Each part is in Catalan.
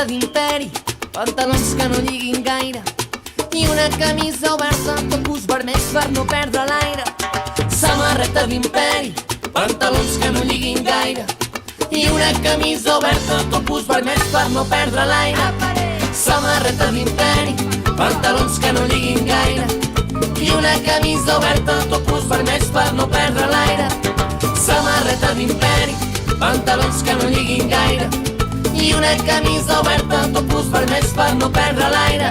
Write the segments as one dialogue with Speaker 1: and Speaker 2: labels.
Speaker 1: samarreta d'imperi, pantalons que no lliguin gaire i una camisa oberta, topus vermells per no perdre l'aire. Samarreta d'imperi, pantalons que no lliguin gaire i una camisa oberta, topus vermells per no perdre l'aire. Samarreta d'imperi, pantalons que no lliguin gaire i una camisa oberta, topus vermells per no perdre l'aire. Samarreta d'imperi, pantalons que no lliguin gaire i una camisa oberta, topus vermells per no perdre l'aire.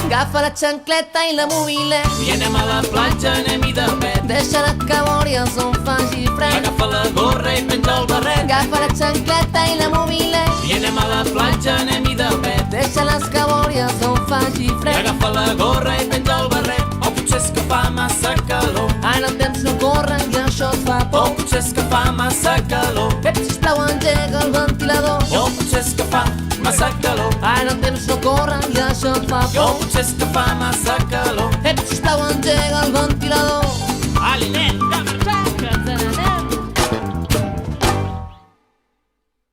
Speaker 1: Agafa la xancleta i la mobilet
Speaker 2: I anem a la platja, anem-hi de pet.
Speaker 1: Deixa la cabòries on faci fred.
Speaker 2: Agafa la gorra i penja el barret.
Speaker 1: Agafa la xancleta i la mobilet
Speaker 2: I anem a la platja, anem-hi de pet.
Speaker 1: Deixa les cabòries on faci fred.
Speaker 2: Agafa la gorra i penja el barret. O potser és que fa massa calor.
Speaker 1: Ara el temps no corre i això et fa
Speaker 2: O
Speaker 1: por.
Speaker 2: potser és que fa massa calor.
Speaker 1: Pep, sisplau, engega el ventilador.
Speaker 2: O potser és que fa massa calor.
Speaker 1: Ara el temps no corre i això et fa
Speaker 2: O
Speaker 1: por.
Speaker 2: potser és que fa massa calor.
Speaker 1: Pep, sisplau, engega el ventilador.
Speaker 2: Ali, nen, que marxem, que ens n'anem.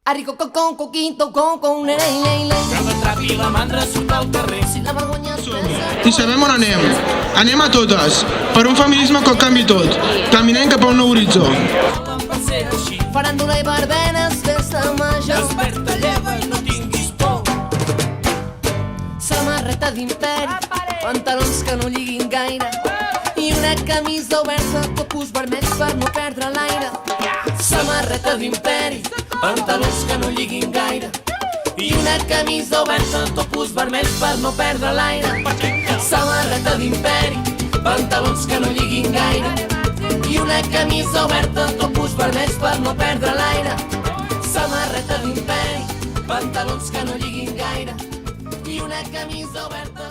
Speaker 1: Arrico, con, coquito, con, lei.
Speaker 2: Que m'atrapi la mandra surt al carrer.
Speaker 1: Si la vergonya es pesa.
Speaker 3: I sabem on anem. Anem a totes. Per un feminisme que ho canvi tot. Caminem cap a un nou horitzó.
Speaker 2: Volen per ser així.
Speaker 1: Faràndula i barbenes, festa major.
Speaker 2: Desperta, lleva i no tinguis por.
Speaker 1: Samarreta d'imperi, pantalons que no lliguin gaire i una camisa oberta, topus vermells per no perdre l'aire. Samarreta d'imperi, pantalons que no lliguin gaire i una camisa oberta, topus vermells per no perdre l'aire. Samarreta d'imperi, pantalons que no lliguin gaire i una camisa oberta, topus vermells per no perdre l'aire. Samarreta d'imperi, pantalons que no lliguin gaire i una camisa oberta,